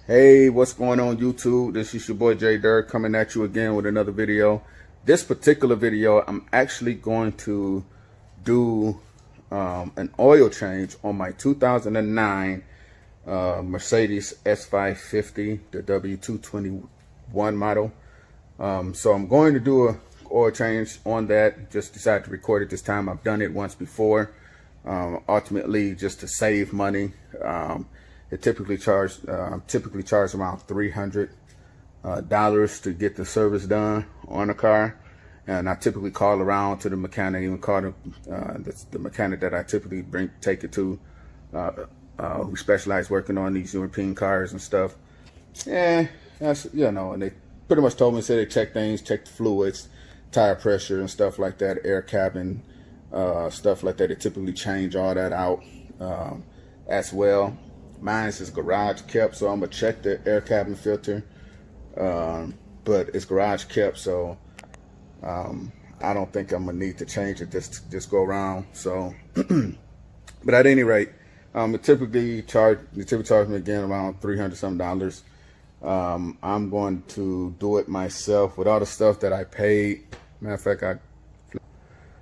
Hey, what's going on YouTube? This is your boy J Dirk coming at you again with another video. This particular video, I'm actually going to do an oil change on my 2009 Mercedes S550, the W221 model. So I'm going to do a oil change on that. Just decided to record it this time. I've done it once before, ultimately just to save money. It typically charge around $300 to get the service done on a car, and I typically call around to the mechanic, even call the mechanic that I typically take it to, who specialize working on these European cars and stuff. Yeah, that's, and they pretty much told me, said they check things, check the fluids, tire pressure and stuff like that, air cabin, stuff like that. They typically change all that out as well. Mine is garage kept, so I'm gonna check the air cabin filter, but it's garage kept, so I don't think I'm gonna need to change it this go around. So, but at any rate, it typically charge me again around $300 something. I'm going to do it myself with all the stuff that I paid. Matter of fact, I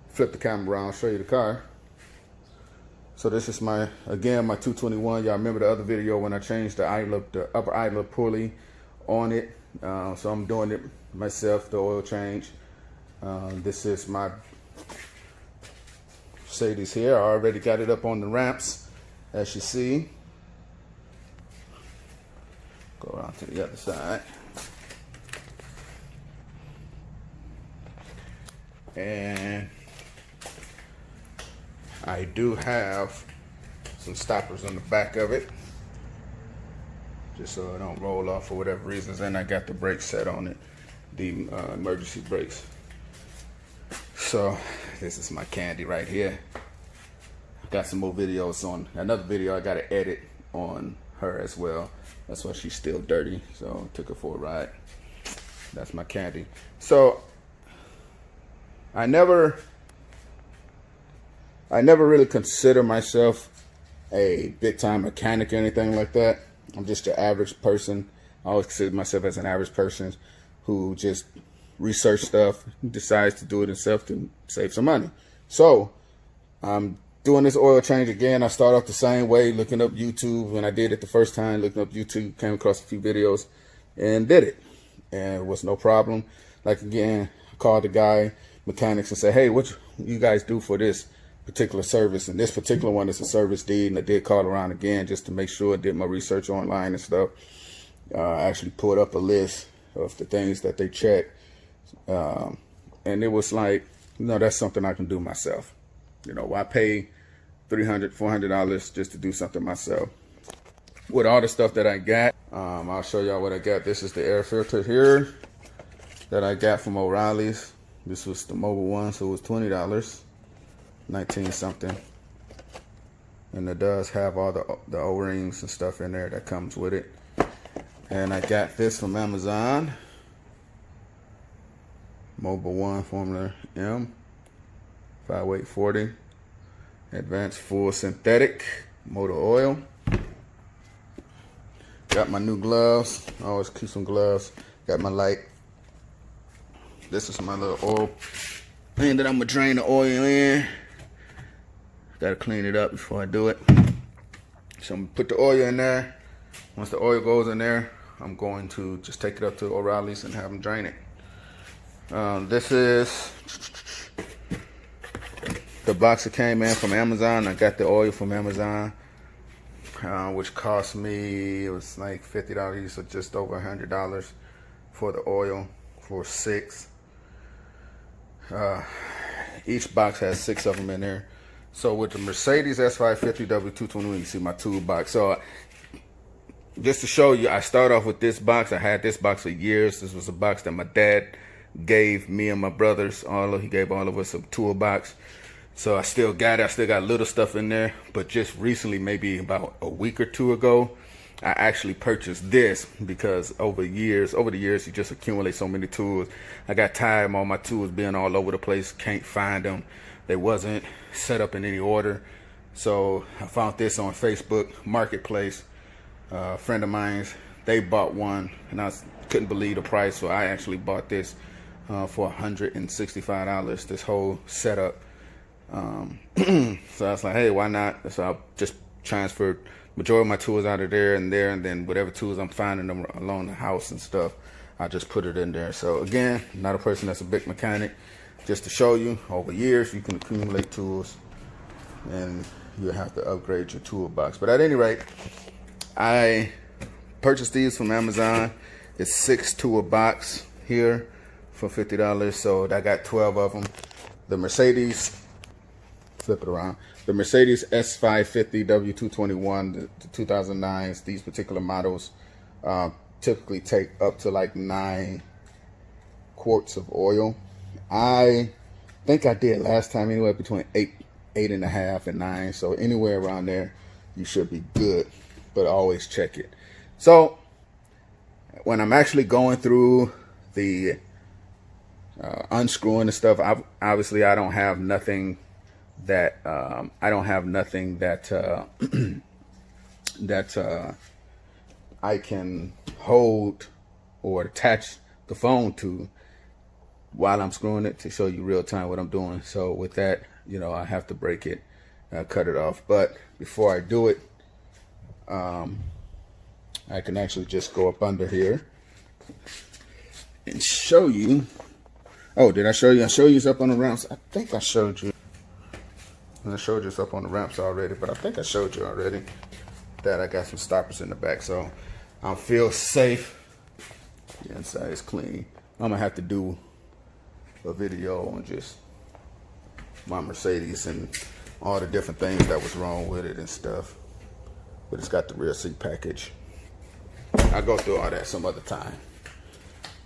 flip the camera around, show you the car. So this is my 221. Y'all remember the other video when I changed the upper idler pulley on it. So I'm doing it myself, the oil change. This is my Mercedes here. I already got it up on the ramps, as you see. Go around to the other side. And I do have some stoppers on the back of it, just so it don't roll off for whatever reasons. And I got the brakes set on it, the emergency brakes. So this is my candy right here. Got some more videos on another video I got to edit on her as well. That's why she's still dirty, so took her for a ride. That's my candy. So I never really consider myself a big time mechanic or anything like that. I'm just an average person. I always consider myself as an average person who just research stuff, decides to do it himself to save some money. So I'm doing this oil change again. I start off the same way, looking up YouTube. When I did it the first time, looking up YouTube, came across a few videos and did it. And it was no problem. Like again, I called the guy, mechanics, and said, hey, what you guys do for this particular service? And this particular one is a service deed, and I did call around again just to make sure I did my research online and stuff. I actually pulled up a list of the things that they check, and it was like, that's something I can do myself. Why pay $300, $400 just to do something myself? With all the stuff that I got, I'll show y'all what I got. This is the air filter here that I got from O'Reilly's. This was the mobile one, so it was $20. 19 something, and it does have all the O-rings and stuff in there that comes with it. And I got this from Amazon, Mobile One Formula M 5840 Advanced Full Synthetic Motor Oil. Got my new gloves. I always keep some gloves. Got my light. This is my little oil thing that I'm gonna drain the oil in. Gotta clean it up before I do it. So I'm gonna put the oil in there. Once the oil goes in there, I'm going to just take it up to O'Reilly's and have them drain it. This is the box that came in from Amazon. I got the oil from Amazon, which cost me, it was like $50, so just over $100 for the oil for 6. Each box has 6 of them in there. So with the Mercedes S550 W221, you see my toolbox. So just to show you, I start off with this box. I had this box for years. This was a box that my dad gave me and my brothers. He gave all of us a toolbox. So I still got it. I still got little stuff in there. But just recently, maybe about a week or two ago, I actually purchased this because over the years, you just accumulate so many tools. I got tired of all my tools being all over the place. Can't find them. They wasn't set up in any order. So I found this on Facebook Marketplace. A friend of mine they bought one, and I couldn't believe the price, so I actually bought this for $165. This whole setup. So I was like, hey, why not? So I just transferred majority of my tools out of there, and then whatever tools I'm finding them along the house and stuff, I just put it in there. So again, not a person that's a big mechanic. Just to show you, over years you can accumulate tools, and you have to upgrade your toolbox. But at any rate, I purchased these from Amazon. It's 6 to a box here for $50. So I got 12 of them. The Mercedes, flip it around. The Mercedes S550 W221, the 2009s, these particular models typically take up to like 9 quarts of oil. I think I did last time anywhere between 8.5 and 9. So anywhere around there, you should be good, but always check it. So when I'm actually going through the unscrewing the stuff, obviously I don't have nothing that that I can hold or attach the phone to while I'm screwing it to show you real time what I'm doing. So with that, you know, I have to break it, cut it off. But before I do it, I can actually just go up under here and show you. Oh, did I show you? I showed you up on the ramps. I think I showed you. I showed you up on the ramps already, but I think I showed you already that I got some stoppers in the back, so I feel safe. The inside is clean. I'm gonna have to do a video on just my Mercedes and all the different things that was wrong with it and stuff. But it's got the rear seat package. I'll go through all that some other time.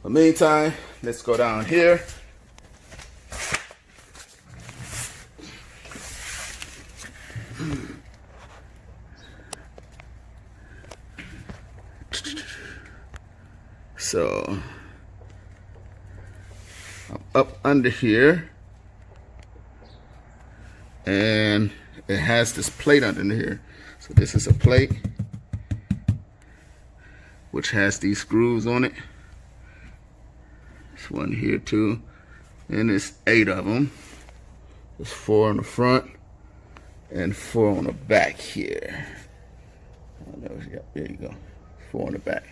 In the meantime, let's go down here. So I'm up under here, and it has this plate under here. So this is a plate which has these screws on it. There's one here too, and it's 8 of them. There's 4 on the front and 4 on the back here. Yep, there you go. 4 on the back.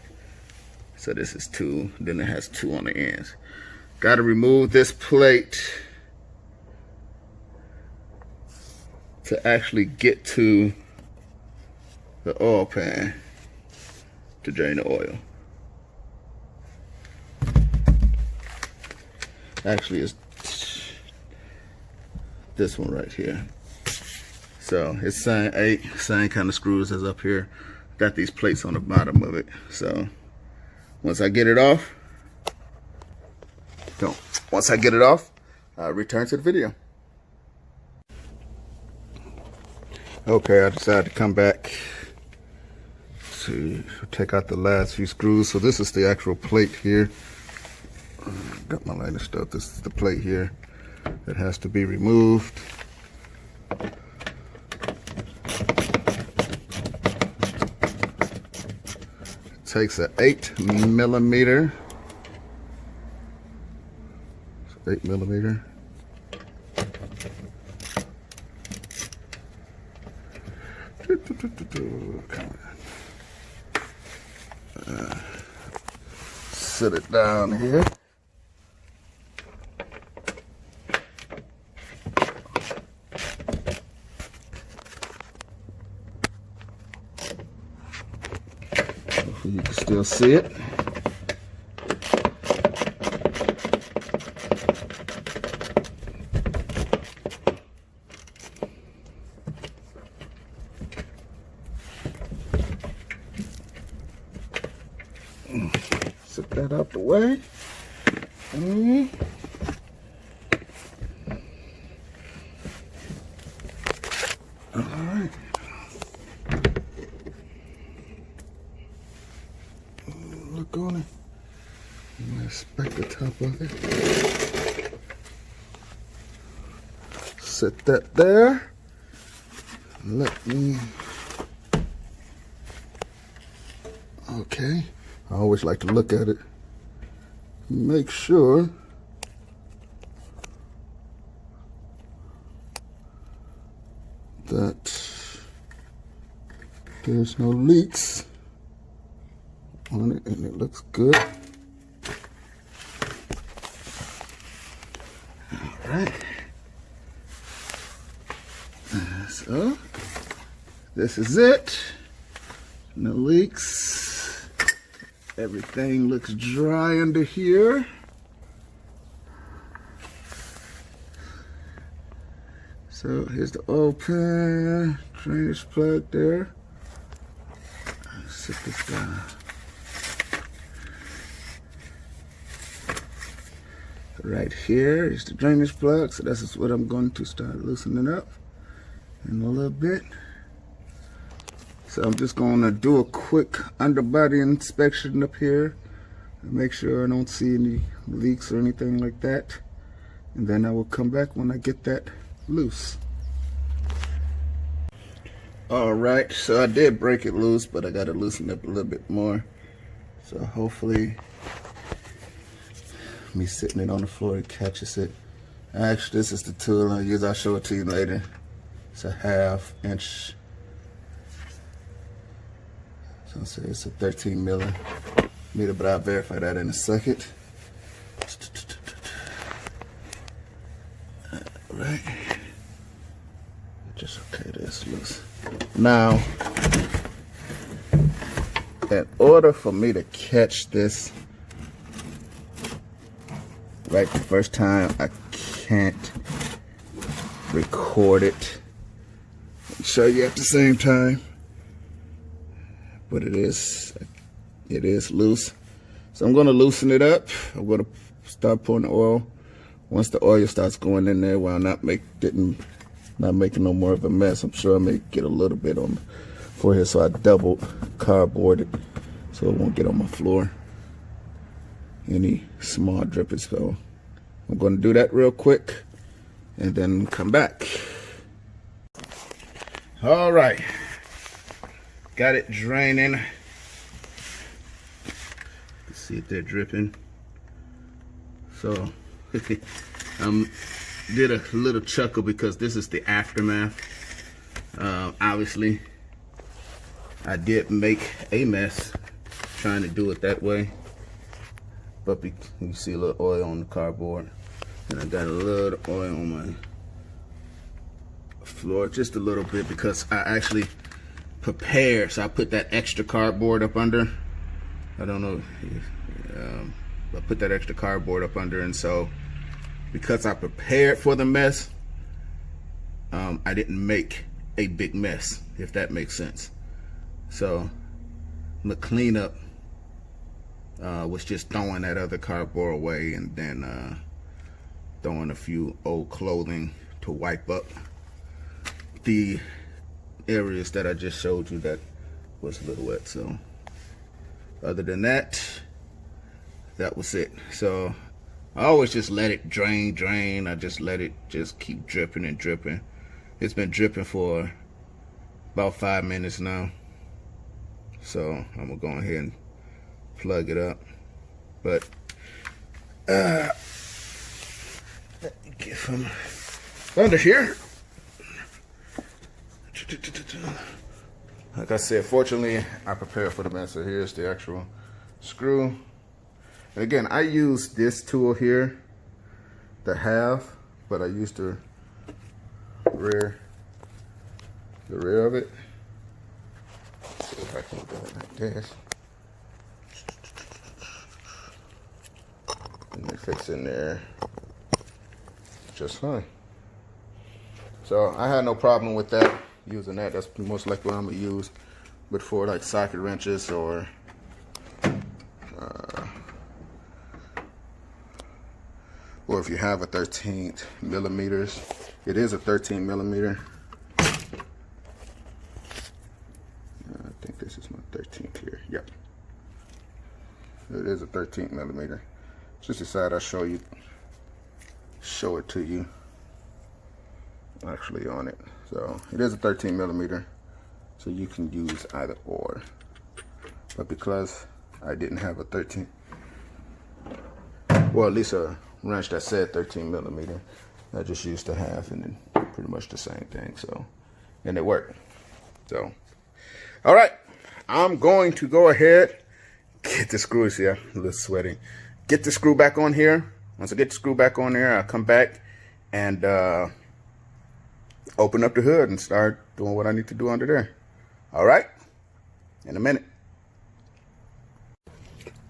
So this is 2, then it has 2 on the ends. Got to remove this plate to actually get to the oil pan to drain the oil. Actually, it's this one right here. So it's same kind of screws as up here. Got these plates on the bottom of it. So once I get it off, I return to the video. Okay, I decided to come back to take out the last few screws. So this is the actual plate here. Got my lighter stuff. This is the plate here that has to be removed. It takes an 8mm. 8mm. Sit it down here. Hopefully you can still see it. Set that out the way. All right. Look on it. I'm gonna inspect the top of it. Set that there. Let me. Okay, I always like to look at it, make sure that there's no leaks on it, and it looks good. All right. So this is it. No leaks. Everything looks dry under here. So here's the oil pan, drainage plug there. Let's set this down. Right here is the drainage plug, so this is what I'm going to start loosening up in a little bit. So I'm just going to do a quick underbody inspection up here and make sure I don't see any leaks or anything like that, and then I will come back when I get that loose. Alright, so I did break it loose, but I got to loosen up a little bit more. So hopefully me sitting it on the floor, it catches it. Actually, this is the tool I use. I'll show it to you later. It's a 1/2 inch. So I'll say it's a 13 millimeter, but I'll verify that in a second. Alright. Just okay, that's loose. Now, in order for me to catch this right the first time, I can't record it and show you at the same time, but it is loose. So I'm going to loosen it up. I'm going to start pouring the oil. Once the oil starts going in there, while not making no more of a mess, I'm sure I may get a little bit on the forehead, so I double cardboarded so it won't get on my floor, any small drippage. So I'm going to do that real quick and then come back. All right, got it draining. You can see it there dripping. So did a little chuckle because this is the aftermath. Obviously I did make a mess trying to do it that way, but you can see a little oil on the cardboard, and I got a little oil on my floor, just a little bit, because I actually prepared. So I put that extra cardboard up under. I don't know, I put that extra cardboard up under, and so because I prepared for the mess, I didn't make a big mess, if that makes sense. So the cleanup was just throwing that other cardboard away, and then throwing a few old clothing to wipe up the areas that I just showed you that was a little wet. So other than that, that was it. So I always just let it drain. I just let it just keep dripping and dripping. It's been dripping for about 5 minutes now. So I'm gonna go ahead and plug it up. But let me get from under here. Like I said, fortunately I prepared for the mess. So here's the actual screw. And again, I use this tool here, the 1/2, but I used the rear of it. Let's see if I can do it like this. And it fits in there just fine. So I had no problem with that, using that. That's most likely what I'm gonna use. But for like socket wrenches or if you have a 13 millimeters, it is a 13 millimeter. I think this is my 13th here. Yep, it is a 13 millimeter. Just decided I'll show it to you actually on it. So it is a 13 millimeter, so you can use either or. but because I didn't have a 13, well, at least a wrench that said 13 millimeter, I just used a half, and then pretty much the same thing. So, and it worked. So, all right, I'm going to go ahead, get the screws here. A little sweaty. Get the screw back on here. Once I get the screw back on there, I'll come back and open up the hood and start doing what I need to do under there. All right, in a minute.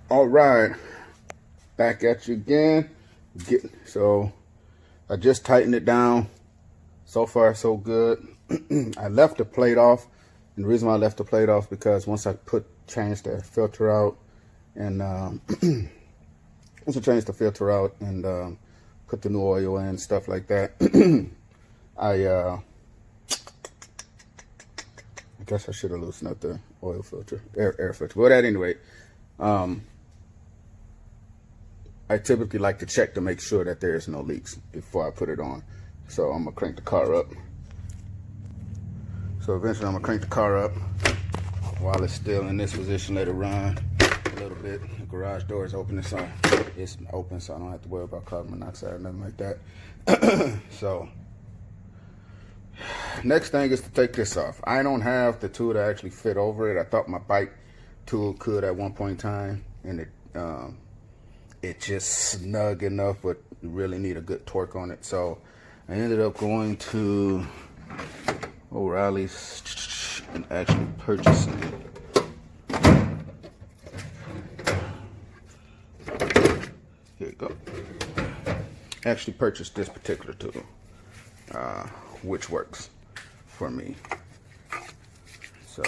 All right, back at you again. So I just tightened it down. So far, so good. I left the plate off, and the reason why I left the plate off because once I changed the filter out, and once I changed the filter out and put the new oil in, stuff like that, I guess I should have loosened up the oil filter, air filter. But at any rate, I typically like to check to make sure that there's no leaks before I put it on. So I'm gonna crank the car up. So eventually I'm gonna crank the car up while it's still in this position, let it run a little bit. The garage door is open, so it's open, so I don't have to worry about carbon monoxide or nothing like that. So next thing is to take this off. I don't have the tool to actually fit over it. I thought my bike tool could at one point in time, and it just snug enough, but you really need a good torque on it. So I ended up going to O'Reilly's and actually purchasing it. Here you go. Actually purchased this particular tool, which works for me. So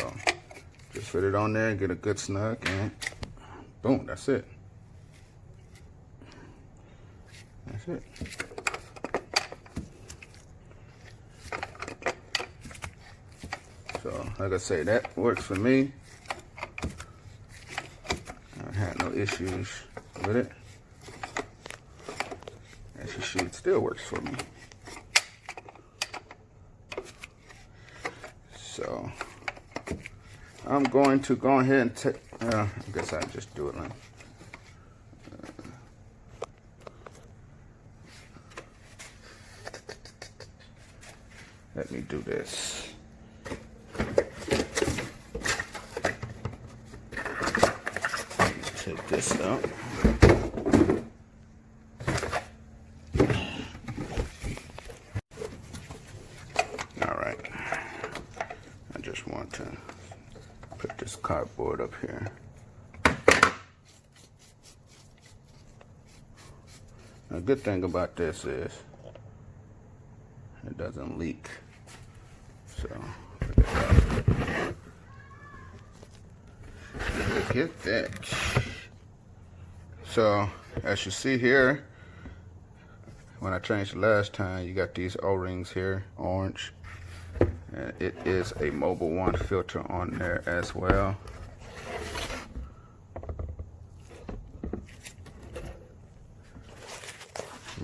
just fit it on there and get a good snug, and boom, that's it. That's it. So, like I say, that works for me. I had no issues with it. As you see, it still works for me. So, I'm going to go ahead and take, I guess I'll just do it like let me do this. Take this out. All right. I just want to put this cardboard up here. A good thing about this is it doesn't leak. So, look at that. So, as you see here, when I changed the last time, you got these O-rings here, orange. And it is a Mobile One filter on there as well.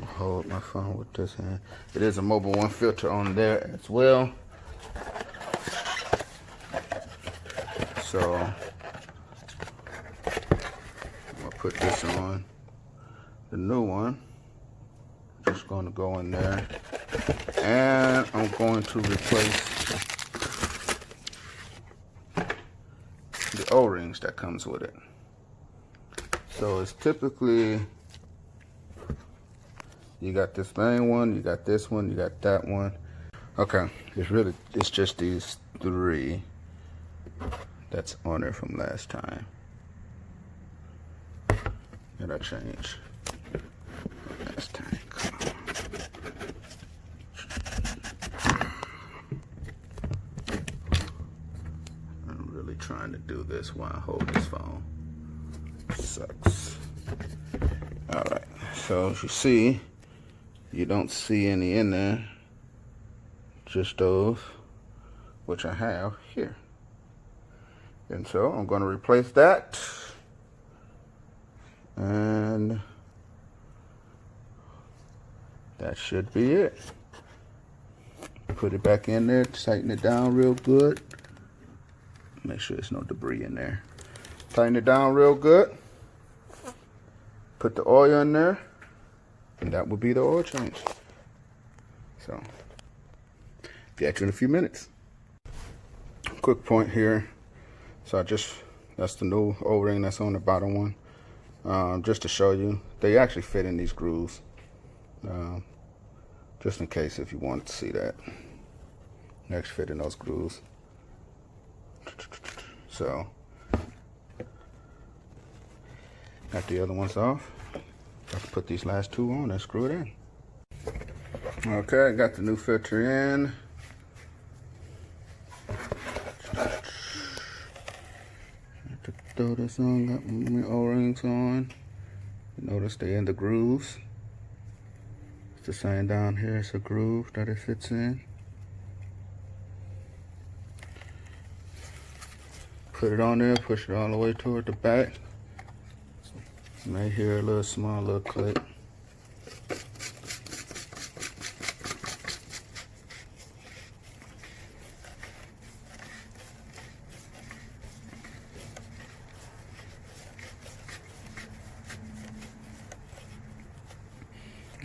Hold my phone with this hand. It is a Mobile One filter on there as well. So I'm gonna put this on. The new one, just gonna go in there, and I'm going to replace the O-rings that comes with it. So it's typically, you got this main one, you got this one, you got that one. Okay, it's just these three that's on there from last time that I changed last time. Come on. I'm really trying to do this while I hold this phone. Sucks. All right, so as you see, you don't see any in there, just those, which I have here. And so I'm going to replace that, and that should be it. Put it back in there, tighten it down real good, make sure there's no debris in there. Tighten it down real good. Put the oil in there, and that will be the oil change. So, get you in a few minutes. Quick point here. So that's the new O-ring that's on the bottom one. Just to show you, they actually fit in these grooves. Just in case if you want to see that. They actually fit in those grooves. So, got the other ones off. Let's put these last two on and screw it in. Okay, got the new filter in. Throw this on, got my O-rings on. Notice they in the grooves. It's the same down here, it's a groove that it fits in. Put it on there, push it all the way toward the back. You may hear a little small little click.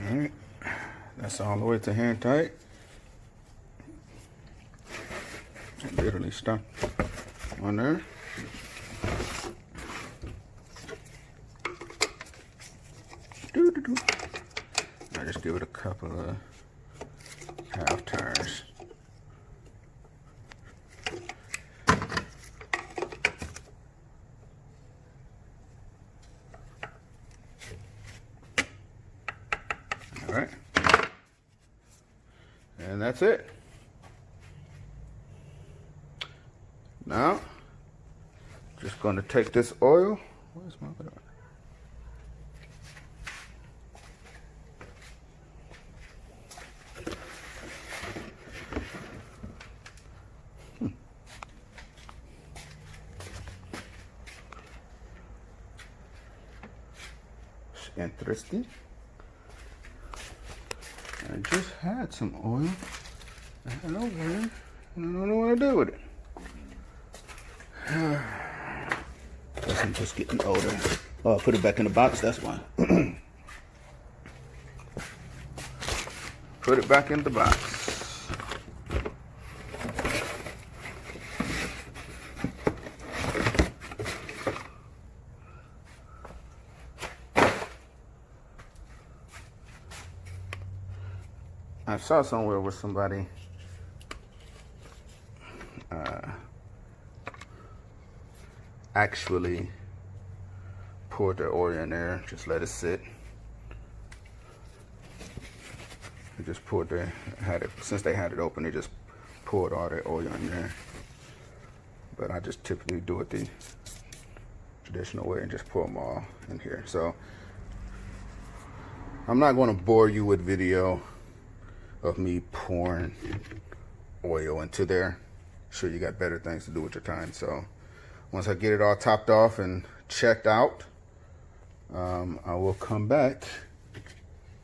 Alright, that's all the way to hand tight. Literally stuck on there. I just give it a couple of half turns. All right, and that's it. Now, just going to take this oil. Where's my oil? Interesting. I just had some oil. I had over here, and I don't know what to do with it. Guess I'm just getting older. Oh, I put it back in the box, that's why. Put it back in the box. I saw somewhere where somebody actually poured their oil in there, just let it sit. They just poured since they had it open, they just poured all their oil in there. But I just typically do it the traditional way and just pour them all in here. So I'm not going to bore you with video of me pouring oil into there. Sure, you got better things to do with your time. So once I get it all topped off and checked out, I will come back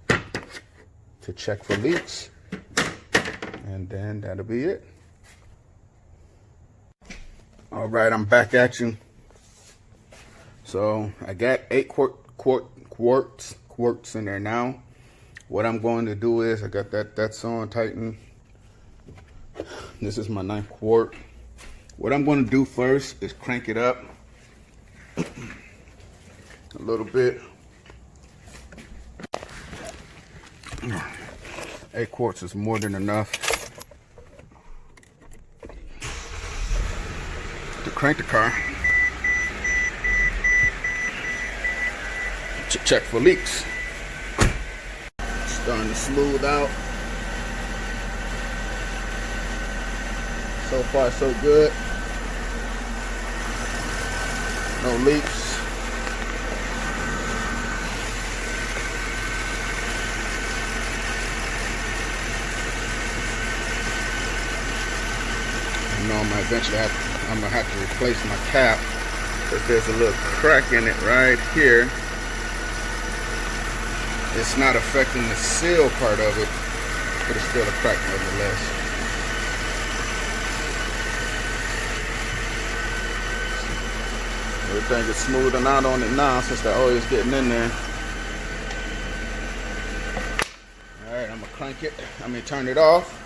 to check for leaks, and then that'll be it. All right, I'm back at you. So I got 8 quarts in there now. What I'm going to do is, I got that's on tightened. This is my 9th quart. What I'm going to do first is crank it up a little bit. 8 quarts is more than enough to crank the car. Check for leaks. Starting to smooth out. So far, so good. No leaks. I know I'm gonna have to replace my cap because there's a little crack in it right here. It's not affecting the seal part of it, but it's still a crack nevertheless. Everything is smoothing out on it now since the oil is getting in there. Alright, I'm gonna turn it off.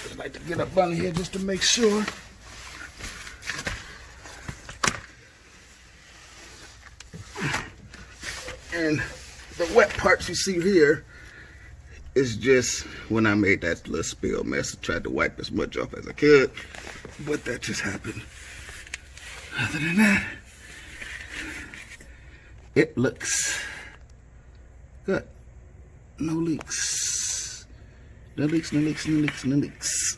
Just like to get up under here just to make sure. And the wet parts you see here is just when I made that little spill mess. I tried to wipe as much off as I could, but that just happened. Other than that, it looks good. No leaks. No leaks, no leaks, no leaks, no leaks.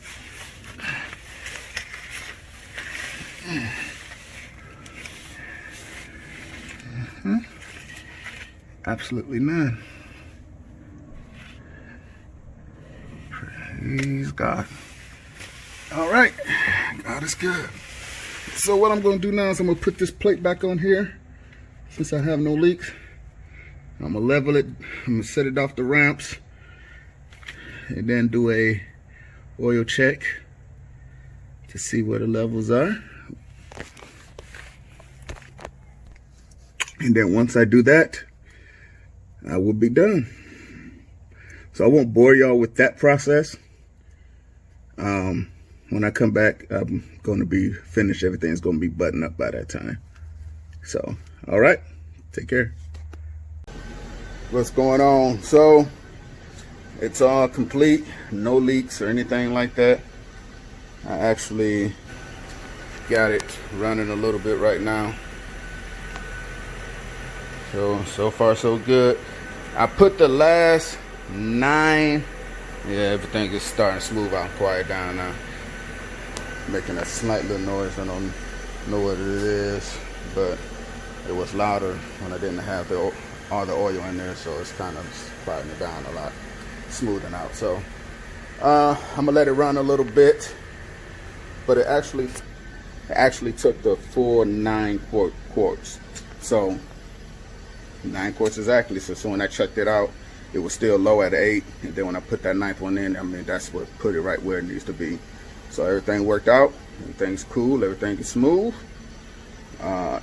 Absolutely none. Praise God. All right, God is good. So what I'm going to do now is I'm going to put this plate back on here. Since I have no leaks, I'm going to level it. I'm going to set it off the ramps and then do a oil check to see where the levels are. And then once I do that, I will be done. So I won't bore y'all with that process. When I come back, I'm going to be finished. Everything's going to be buttoned up by that time. So, all right, take care. What's going on? So, it's all complete. No leaks or anything like that. I actually got it running a little bit right now. So far so good. I put the last 9. Yeah, everything is starting to smooth out and quiet down now. Making a slight little noise. I don't know what it is, but it was louder when I didn't have all the oil in there, so it's kind of quieting it down a lot, smoothing out. So I'm gonna let it run a little bit, but it actually took the full 9 quarts. So 9 quarts exactly. So when I checked it out, it was still low at 8, and then when I put that 9th one in, I mean, that's what put it right where it needs to be. So everything worked out. Everything's cool. Everything is smooth.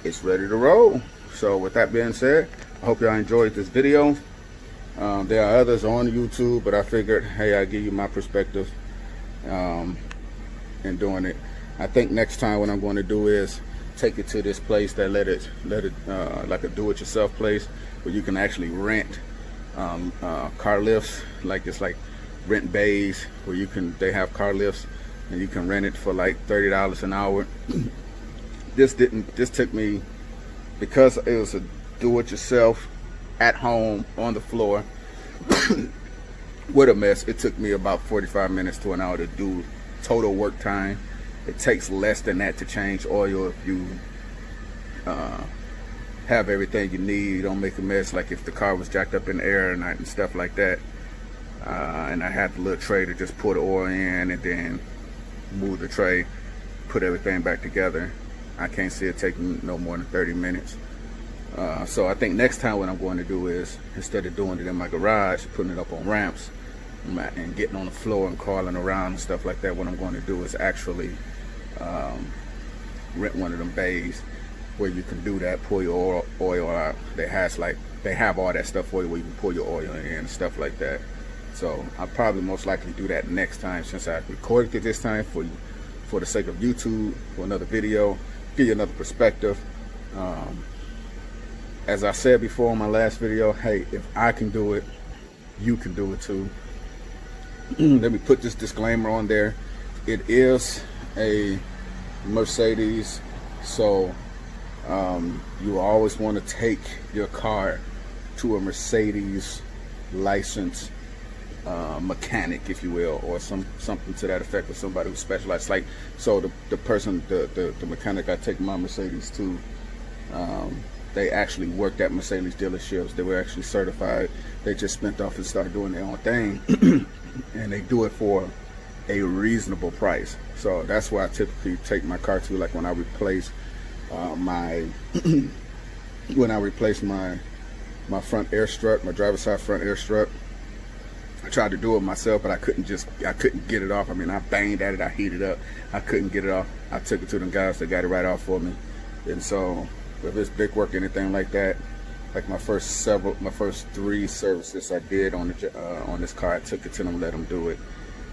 It's ready to roll. So with that being said, I hope y'all enjoyed this video. There are others on YouTube, but I figured, hey, I'll give you my perspective in doing it. I think next time what I'm going to do is take it to this place that let it like a do-it-yourself place where you can actually rent car lifts. Like it's like rent bays where they have car lifts and you can rent it for like $30 an hour. This took me, because it was a do-it-yourself at home on the floor with a mess. It took me about 45 minutes to an hour to do total work time. It takes less than that to change oil if you have everything you need. You don't make a mess, like if the car was jacked up in the air and stuff like that. And I had the little tray to just put the oil in and then move the tray, put everything back together. I can't see it taking no more than 30 minutes. So I think next time what I'm going to do is, instead of doing it in my garage, putting it up on ramps and getting on the floor and crawling around and stuff like that, what I'm going to do is actually rent one of them bays where you can do that, pull your oil out. They have all that stuff for you where you can pull your oil in and stuff like that. So I'll probably most likely do that next time, since I recorded it this time for the sake of YouTube, for another video, give you another perspective. As I said before in my last video, hey, if I can do it, you can do it too. Let me put this disclaimer on there. It is a Mercedes, so you always want to take your car to a Mercedes licensed mechanic, if you will, or something to that effect, with somebody who specializes. Like, so the mechanic I take my Mercedes to, they actually worked at Mercedes dealerships. They were actually certified. They just spent off and started doing their own thing, and they do it for a reasonable price. So that's why I typically take my car to, like when I replace my when I replaced my front air strut, my driver's side front air strut. I tried to do it myself, but I couldn't get it off. I mean, I banged at it, I heated up, I couldn't get it off. I took it to them guys that got it right off for me. And so if it's big work, anything like that, like my first 3 services I did on this car, I took it to them, let them do it.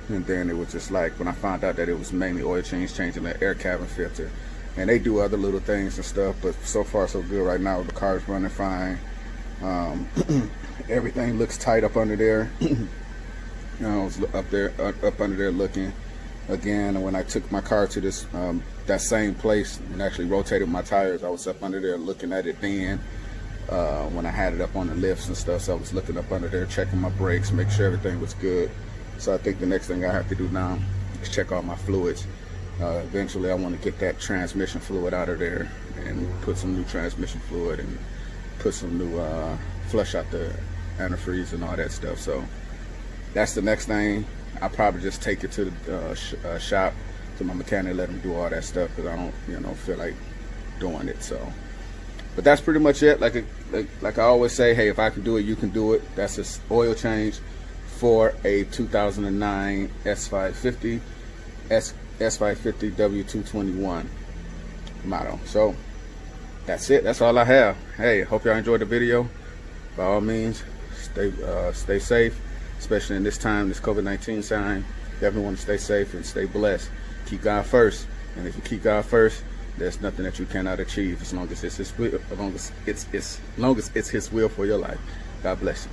And then it was just like, when I found out that it was mainly oil change, changing the air cabin filter. And they do other little things and stuff, but so far so good right now. The car's running fine. Everything looks tight up under there. I was up under there looking again. And when I took my car to this that same place and actually rotated my tires, I was up under there looking at it then. When I had it up on the lifts and stuff, so I was looking up under there, checking my brakes, make sure everything was good. So I think the next thing I have to do now is check all my fluids. Eventually I want to get that transmission fluid out of there and put some new transmission fluid and put some new flush out the antifreeze and all that stuff. So that's the next thing. I'll probably just take it to the shop, to my mechanic, let him do all that stuff, because I don't feel like doing it. So, but that's pretty much it. Like I always say, hey, if I can do it, you can do it. That's an oil change for a 2009 S550 S550 W221 model. So that's it. That's all I have. Hey, hope y'all enjoyed the video. By all means, stay safe, especially in this time, this COVID-19 time. Definitely want to stay safe and stay blessed. Keep God first, and if you keep God first, there's nothing that you cannot achieve, as long as it's His will, as long as it's His will for your life. God bless you.